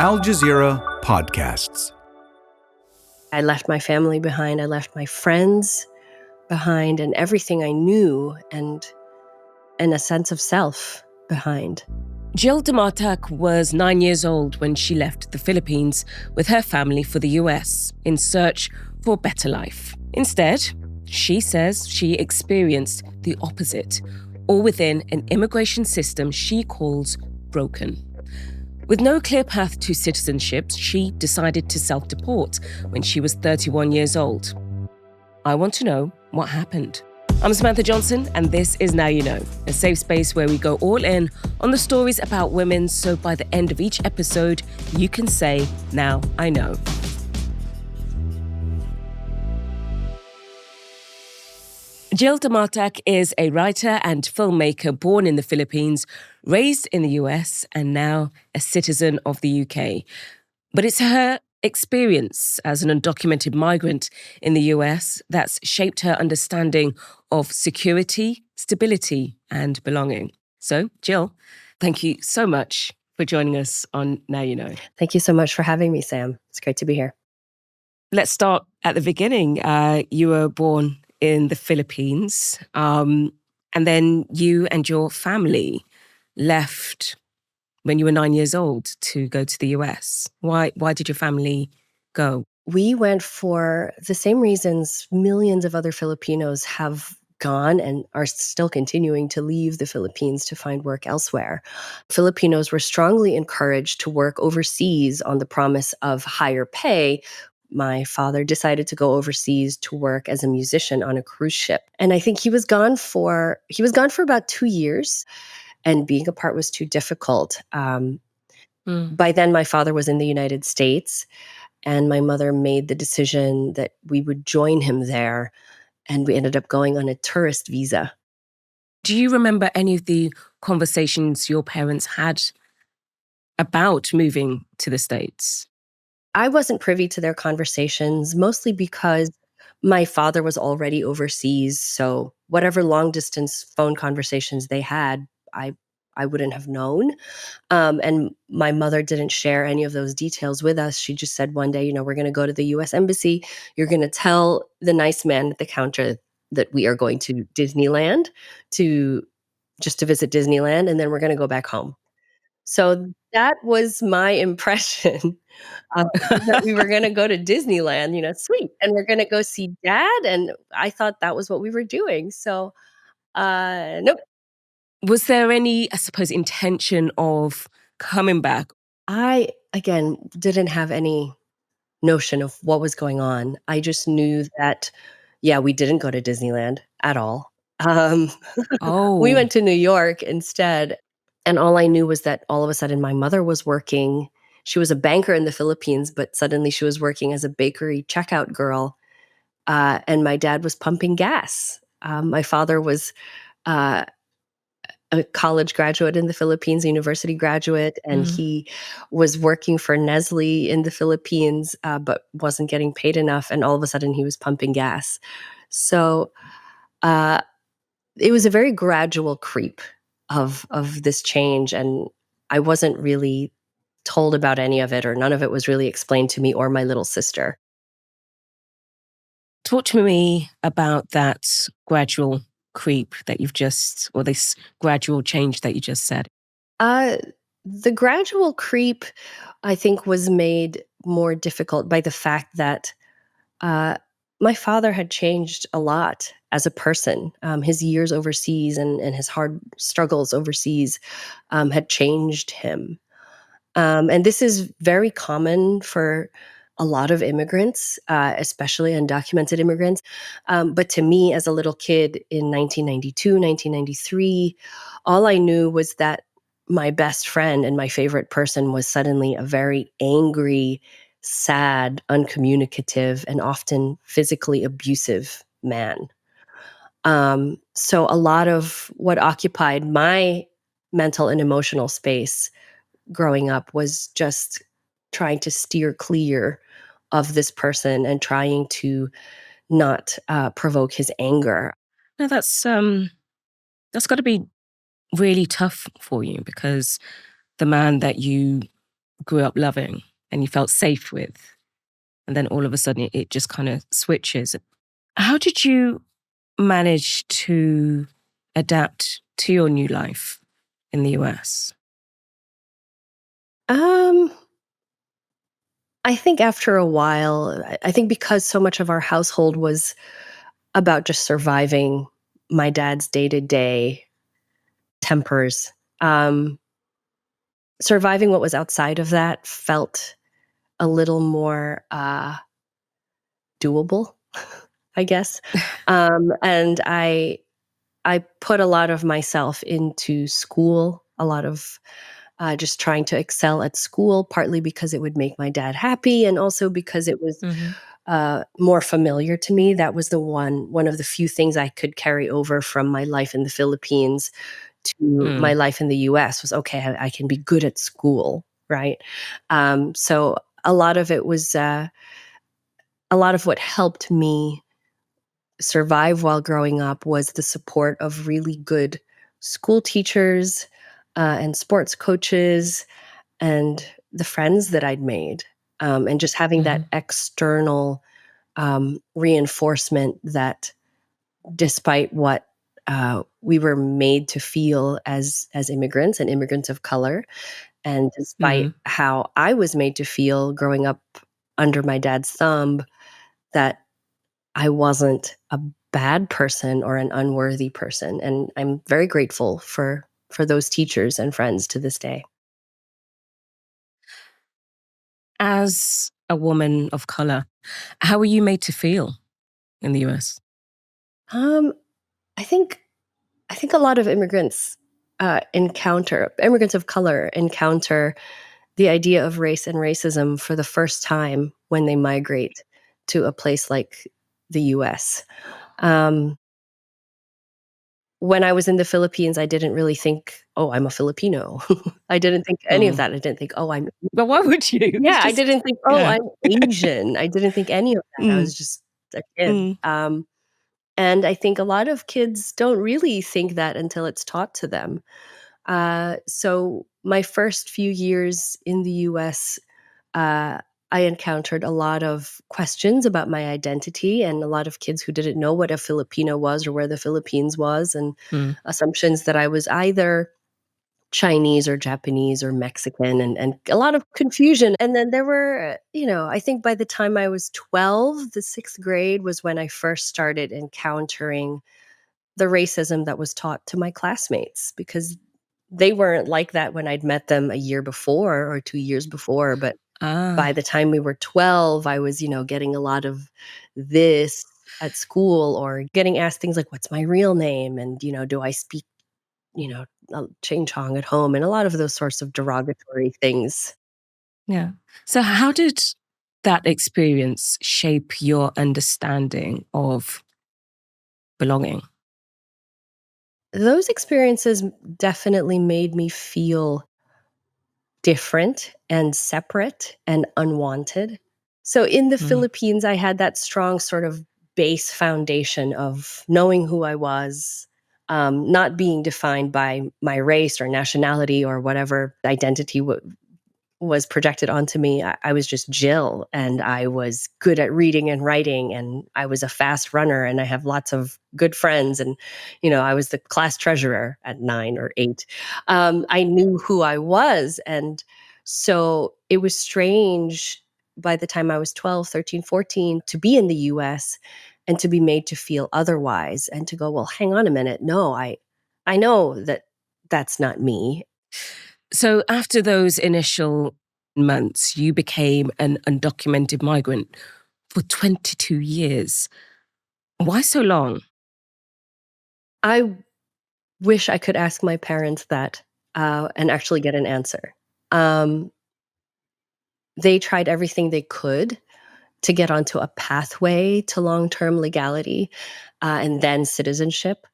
Al Jazeera Podcasts. I left my family behind. I left my friends behind and everything I knew and a sense of self behind. Jill Damatac was 9 years old when she left the Philippines with her family for the US in search for a better life. Instead, she says she experienced the opposite, all within an immigration system she calls broken. With no clear path to citizenship, she decided to self-deport when she was 31 years old. I want to know what happened. I'm Samantha Johnson, and this is Now You Know, a safe space where we go all in on the stories about women, so by the end of each episode, you can say, now I know. Jill Damatac is a writer and filmmaker born in the Philippines, raised in the US, and now a citizen of the UK. But it's her experience as an undocumented migrant in the US that's shaped her understanding of security, stability, and belonging. So, Jill, thank you so much for joining us on Now You Know. Thank you so much for having me, Sam. It's great to be here. Let's start at the beginning. You were born in the Philippines, and then you and your family left when you were 9 years old to go to the US. Why did your family go? We went for the same reasons millions of other Filipinos have gone and are still continuing to leave the Philippines to find work elsewhere. Filipinos were strongly encouraged to work overseas on the promise of higher pay. My father decided to go overseas to work as a musician on a cruise ship. And I think he was gone for about 2 years, and being apart was too difficult. By then, my father was in the United States, and my mother made the decision that we would join him there, and we ended up going on a tourist visa. Do you remember any of the conversations your parents had about moving to the States? I wasn't privy to their conversations, mostly because my father was already overseas. So whatever long distance phone conversations they had, I wouldn't have known. And my mother didn't share any of those details with us. She just said one day, we're going to go to the US Embassy. You're going to tell the nice man at the counter that we are going to Disneyland to visit Disneyland, and then we're going to go back home. So that was my impression. That we were gonna go to Disneyland, sweet, and we're gonna go see dad, and I thought that was what we were doing, so, nope. Was there any, I suppose, intention of coming back? I, again, didn't have any notion of what was going on. I just knew that, yeah, we didn't go to Disneyland at all. Um, we Oh, went to New York instead, and all I knew was that all of a sudden my mother was working. She was a banker in the Philippines, but suddenly she was working as a bakery checkout girl, and my dad was pumping gas. My father was uh, a college graduate in the Philippines, a university graduate, and he was working for Nestle in the Philippines, but wasn't getting paid enough, and all of a sudden he was pumping gas. So uh, it was a very gradual creep of this change, and I wasn't really told about any of it, or none of it was really explained to me or my little sister. talk to me about that gradual creep that or this gradual change that you just said. Uh, the gradual creep, I think, was made more difficult by the fact that uh, my father had changed a lot as a person. His years overseas and his hard struggles overseas had changed him. And this is very common for a lot of immigrants, especially undocumented immigrants. But to me, as a little kid in 1992, 1993, all I knew was that my best friend and my favorite person was suddenly a very angry, sad, uncommunicative, and often physically abusive man. So a lot of what occupied my mental and emotional space growing up was just trying to steer clear of this person and trying to not provoke his anger. No, that's got to be really tough for you, because the man that you grew up loving and you felt safe with. And then all of a sudden it just kind of switches. How did you manage to adapt to your new life in the US? I think after a while, I think because so much of our household was about just surviving my dad's day-to-day tempers, surviving what was outside of that felt a little more doable, I guess. And I put a lot of myself into school, a lot of just trying to excel at school, partly because it would make my dad happy, and also because it was more familiar to me. That was one of the few things I could carry over from my life in the Philippines to my life in the US was, okay, I can be good at school, right? So a lot of it was, a lot of what helped me survive while growing up was the support of really good school teachers and sports coaches and the friends that I'd made, and just having that external reinforcement that despite what we were made to feel as immigrants and immigrants of color, and despite how I was made to feel growing up under my dad's thumb, that I wasn't a bad person or an unworthy person. And I'm very grateful for those teachers and friends to this day. As a woman of color, how were you made to feel in the US? Um, I think a lot of immigrants of color encounter the idea of race and racism for the first time when they migrate to a place like the US. Um, when I was in the Philippines, I didn't really think, oh, I'm a Filipino. I didn't think any of that. I didn't think, oh, I'm, But why would you? yeah, I didn't think, oh, Yeah. I'm Asian. I didn't think any of that. I Mm, was just a kid. mm, And I think a lot of kids don't really think that until it's taught to them. So my first few years in the US, uh, I encountered a lot of questions about my identity and a lot of kids who didn't know what a Filipino was or where the Philippines was, and mm. assumptions that I was either Chinese or Japanese or Mexican, and a lot of confusion. And then there were, I think by the time I was 12, the sixth grade was when I first started encountering the racism that was taught to my classmates, because they weren't like that when I'd met them a year before or 2 years before. But by Ah, the time we were 12, I was, getting a lot of this at school, or getting asked things like, what's my real name? And, do I speak, Ching Chong at home? And a lot of those sorts of derogatory things. yeah. So how did that experience shape your understanding of belonging? Those experiences definitely made me feel different and separate and unwanted. So in the Mm, Philippines, I had that strong sort of base foundation of knowing who I was, not being defined by my race or nationality or whatever identity was projected onto me. I was just Jill, and I was good at reading and writing, and I was a fast runner, and I have lots of good friends. And, I was the class treasurer at 9 or 8. I knew who I was. And so it was strange by the time I was 12, 13, 14 to be in the US and to be made to feel otherwise, and to go, well, hang on a minute. No, I know that that's not me. So after those initial months, you became an undocumented migrant for 22 years. Why so long? I wish I could ask my parents that, and actually get an answer. Um, they tried everything they could to get onto a pathway to long-term legality, and then citizenship.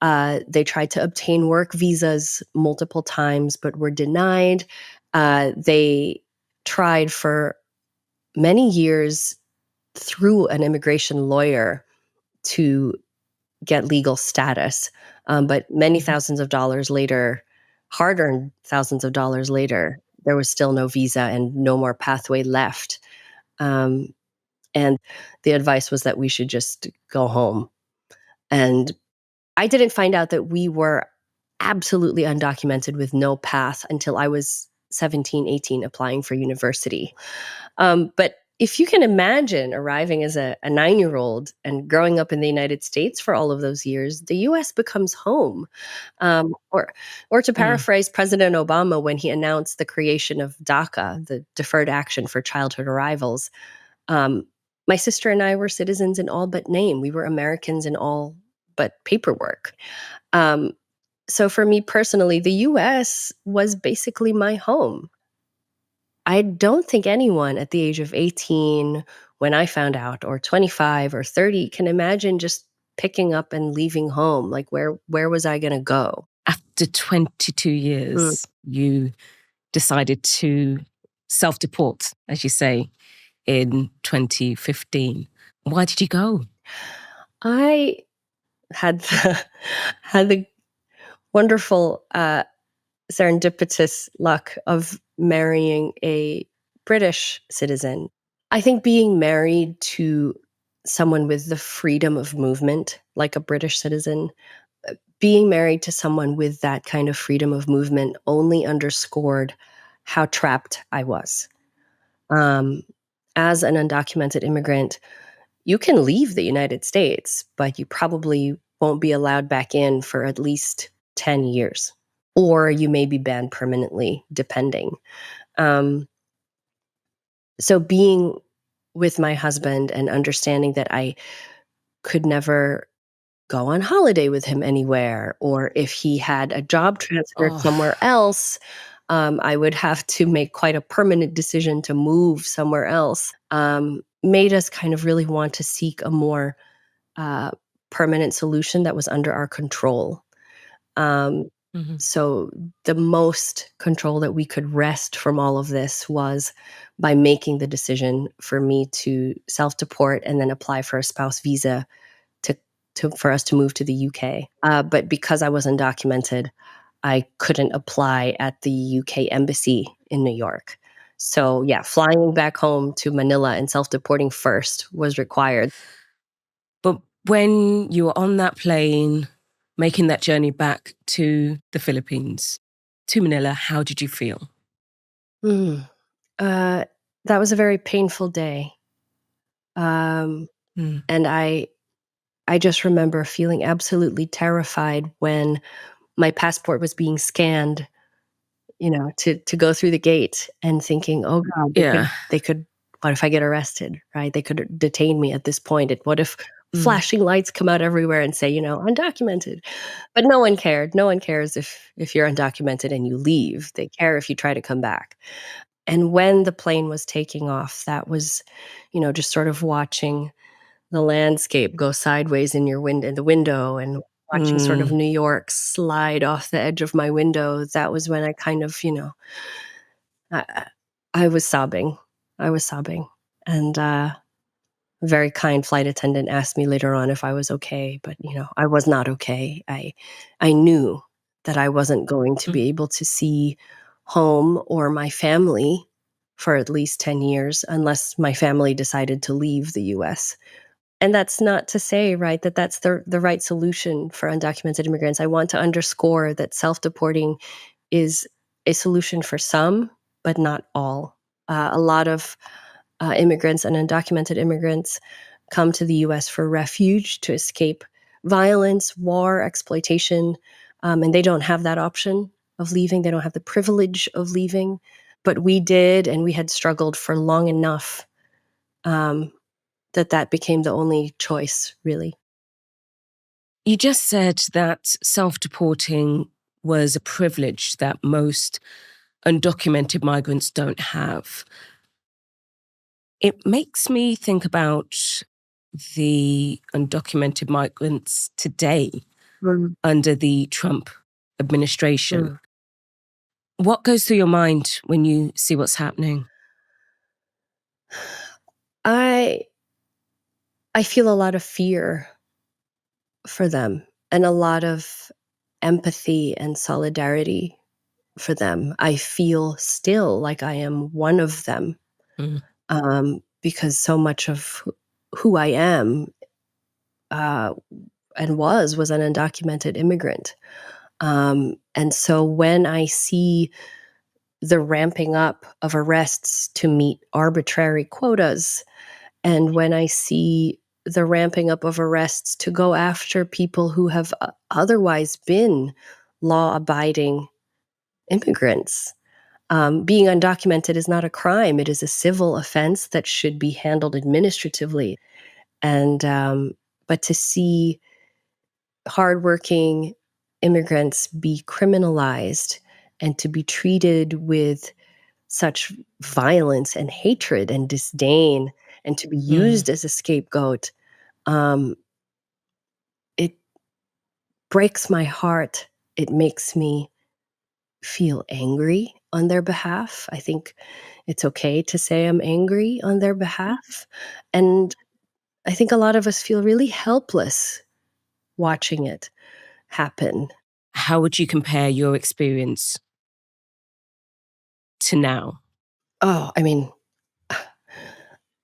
They tried to obtain work visas multiple times, but were denied. They tried for many years through an immigration lawyer to get legal status. But many Mhm. thousands of dollars later, hard earned thousands of dollars later, there was still no visa and no more pathway left. And the advice was that we should just go home. And I didn't find out that we were absolutely undocumented with no path until I was 17, 18, applying for university. But if you can imagine arriving as a 9-year-old and growing up in the United States for all of those years, the US becomes home. Or to paraphrase President Obama when he announced the creation of DACA, the Deferred Action for Childhood Arrivals, um, my sister and I were citizens in all but name. We were Americans in all but paperwork. Um, so for me personally, the US was basically my home. I don't think anyone at the age of 18, when I found out, or 25 or 30, can imagine just picking up and leaving home. Like, where was I going to go? After 22 years, you decided to self-deport, as you say, in 2015. Why did you go? I had had the wonderful serendipitous luck of marrying a British citizen. I think being married to someone with the freedom of movement, like a British citizen, being married to someone with that kind of freedom of movement only underscored how trapped I was. Um, as an undocumented immigrant, you can leave the United States, but you probably won't be allowed back in for at least 10 years. Or you may be banned permanently, depending. Um, so being with my husband and understanding that I could never go on holiday with him anywhere, or if he had a job transfer somewhere else, I would have to make quite a permanent decision to move somewhere else, made us kind of really want to seek a more uh, permanent solution that was under our control. So the most control that we could wrest from all of this was by making the decision for me to self-deport and then apply for a spouse visa for us to move to the UK. But because I was undocumented, I couldn't apply at the UK embassy in New York. So yeah, flying back home to Manila and self-deporting first was required. But when you were on that plane, making that journey back to the Philippines, to Manila, how did you feel? That was a very painful day. And I just remember feeling absolutely terrified when my passport was being scanned, to go through the gate, and thinking, "Oh God, they could. What if I get arrested? Right? They could detain me at this point. What if flashing lights come out everywhere and say, undocumented?" But no one cared. No one cares if you're undocumented and you leave. They care if you try to come back. And when the plane was taking off, that was, just sort of watching the landscape go sideways in the window, and watching sort of New York slide off the edge of my window. That was when I kind of, I, I was sobbing. I was sobbing. And a very kind flight attendant asked me later on if I was okay, but I was not okay. I knew that I wasn't going to be able to see home or my family for at least 10 years unless my family decided to leave the US. And that's not to say, right, that that's the right solution for undocumented immigrants. I want to underscore that self-deporting is a solution for some, but not all. A lot of immigrants and undocumented immigrants come to the US for refuge, to escape violence, war, exploitation, and they don't have that option of leaving. They don't have the privilege of leaving. But we did, and we had struggled for long enough that became the only choice, really. You just said that self-deporting was a privilege that most undocumented migrants don't have. It makes me think about the undocumented migrants today under the Trump administration. What goes through your mind when you see what's happening? I feel a lot of fear for them and a lot of empathy and solidarity for them. I feel still like I am one of them, because so much of who I am uh, and was an undocumented immigrant. And so when I see the ramping up of arrests to meet arbitrary quotas, and when I see the ramping up of arrests to go after people who have otherwise been law abiding immigrants. Being undocumented is not a crime, it is a civil offense that should be handled administratively. And but to see hardworking immigrants be criminalized and to be treated with such violence and hatred and disdain and to be used as a scapegoat, um, it breaks my heart. It makes me feel angry on their behalf. I think it's okay to say I'm angry on their behalf. And I think a lot of us feel really helpless watching it happen. How would you compare your experience to now? Oh, I mean,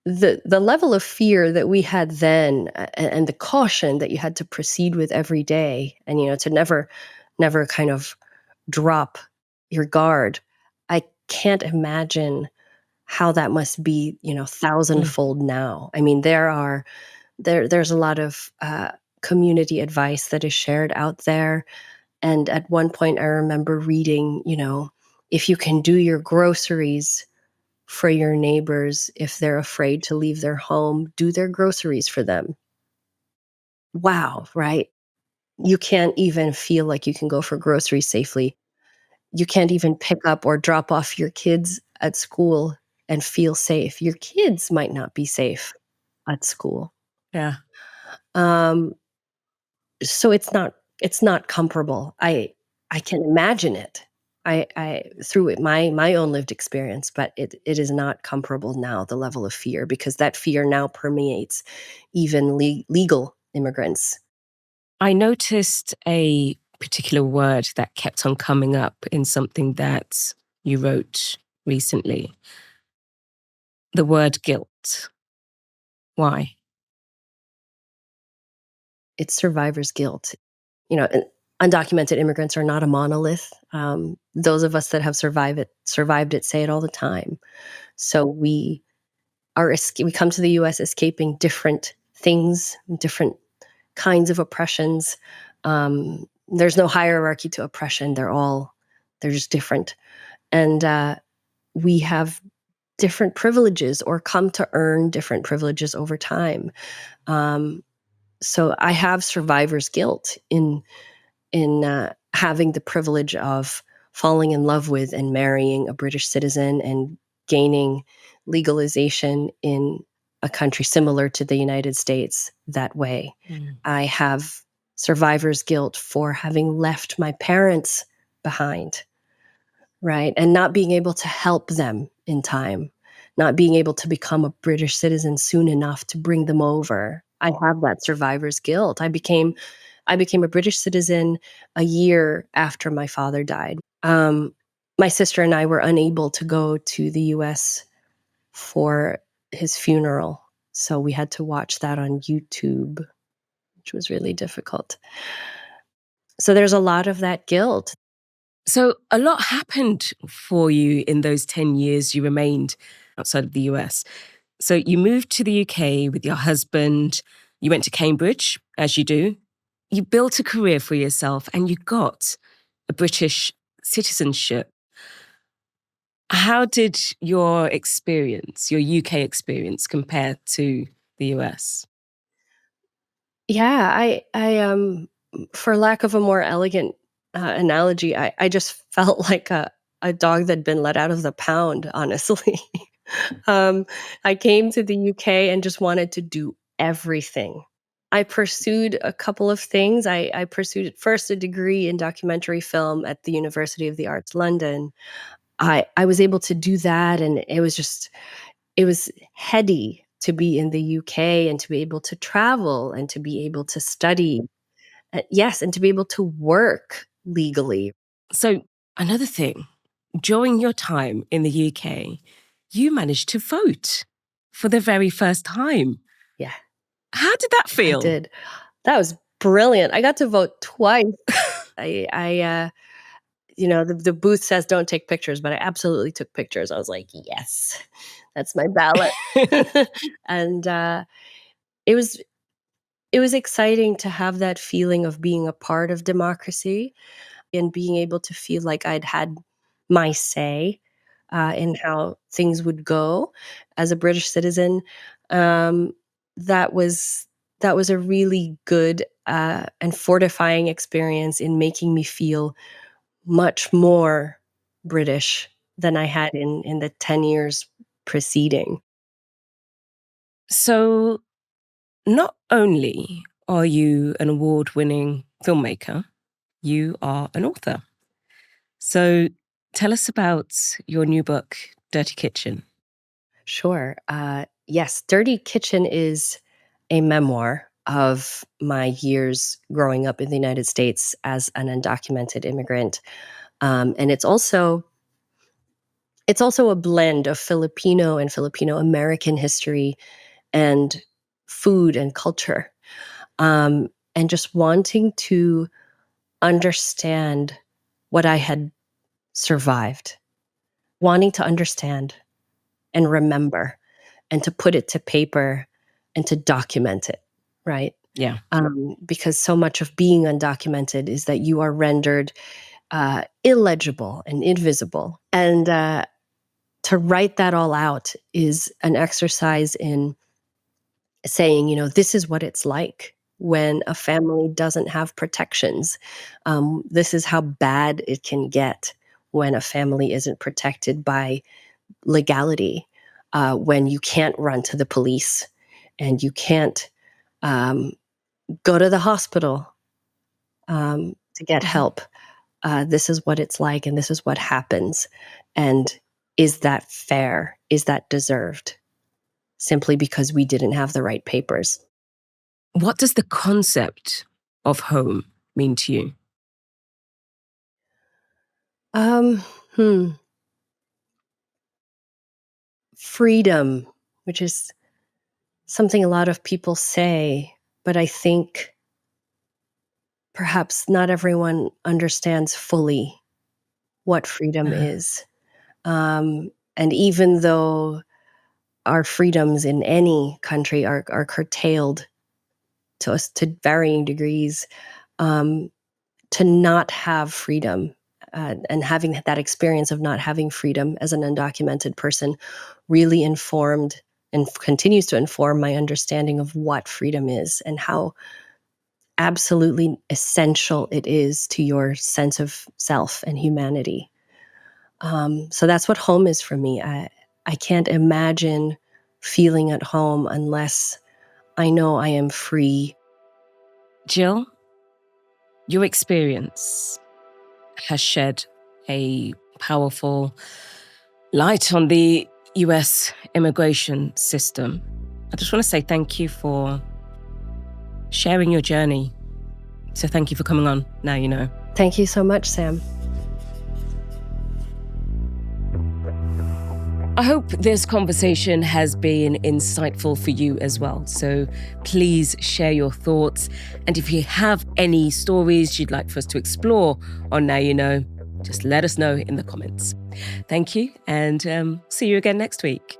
the level of fear that we had then, and the caution that you had to proceed with every day, and to never kind of drop your guard. I can't imagine how that must be, thousandfold now. I mean, there's a lot of community advice that is shared out there. And at one point, I remember reading, if you can do your groceries for your neighbors, if they're afraid to leave their home, do their groceries for them. Wow, right? You can't even feel like you can go for groceries safely. You can't even pick up or drop off your kids at school and feel safe. Your kids might not be safe at school. Yeah. Um, so it's not comparable. I can imagine it. I through it my own lived experience, but it is not comparable now, the level of fear, because that fear now permeates even legal immigrants. I noticed a particular word that kept on coming up in something that you wrote recently. The word guilt. Why? It's survivor's guilt. And undocumented immigrants are not a monolith. Those of us that have survived it say it all the time. So we come to the U.S. escaping different things, different kinds of oppressions. There's no hierarchy to oppression. They're just different, and we have different privileges or come to earn different privileges over time. Um, so I have survivor's guilt in having the privilege of falling in love with and marrying a British citizen and gaining legalization in a country similar to the United States that way. I have survivor's guilt for having left my parents behind, right? And not being able to help them in time, not being able to become a British citizen soon enough to bring them over. I have that survivor's guilt. I became a British citizen a year after my father died. My sister and I were unable to go to the US for his funeral, so we had to watch that on YouTube, which was really difficult. So there's a lot of that guilt. So a lot happened for you in those 10 years you remained outside of the US. So you moved to the UK with your husband. You went to Cambridge, as you do. You built a career for yourself and you got a British citizenship. How did your experience, your UK experience, compare to the US? Yeah, for lack of a more elegant analogy, I just felt like a dog that'd been let out of the pound, honestly. I came to the UK and just wanted to do everything. I pursued a couple of things. I pursued at first a degree in documentary film at the University of the Arts London. I was able to do that, and it was heady to be in the UK and to be able to travel and to be able to study. Yes, and to be able to work legally. So Another thing, during your time in the UK, you managed to vote for the very first time. Yeah, How did that I feel? did. That was brilliant. I got to vote twice. I the booth says don't take pictures, but I absolutely took pictures. I was like, yes, that's my ballot. And it was exciting to have that feeling of being a part of democracy and being able to feel like I'd had my say in how things would go as a British citizen. Um, that was a really good and fortifying experience in making me feel much more British than I had in the 10 years preceding. So, not only are you an award-winning filmmaker, you are an author. So, tell us about your new book, Dirty Kitchen. Sure. Yes, Dirty Kitchen is a memoir of my years growing up in the United States as an undocumented immigrant, and it's also a blend of Filipino and Filipino American history and food and culture, and just wanting to understand what I had survived, wanting to understand and remember and to put it to paper and to document it, right? Yeah. Because so much of being undocumented is that you are rendered illegible and invisible. And to write that all out is an exercise in saying, this is what it's like when a family doesn't have protections. This is how bad it can get when a family isn't protected by legality, when you can't run to the police and you can't um, go to the hospital to get help. This is what it's like, and this is what happens. And is that fair? Is that deserved? Simply because we didn't have the right papers. What does the concept of home mean to you? Um, hmm. Freedom, which is something a lot of people say, but I think perhaps not everyone understands fully what freedom is. And even though our freedoms in any country are curtailed to us to varying degrees, um, to not have freedom and having that experience of not having freedom as an undocumented person really informed and continues to inform my understanding of what freedom is and how absolutely essential it is to your sense of self and humanity. So that's what home is for me. I can't imagine feeling at home unless I know I am free. Jill, your experience has shed a powerful light on the US immigration system. I just want to say thank you for sharing your journey. So thank you for coming on Now You Know. Thank you so much, Sam. I hope this conversation has been insightful for you as well. So please share your thoughts. And if you have any stories you'd like for us to explore on Now You Know, just let us know in the comments. Thank you, and see you again next week.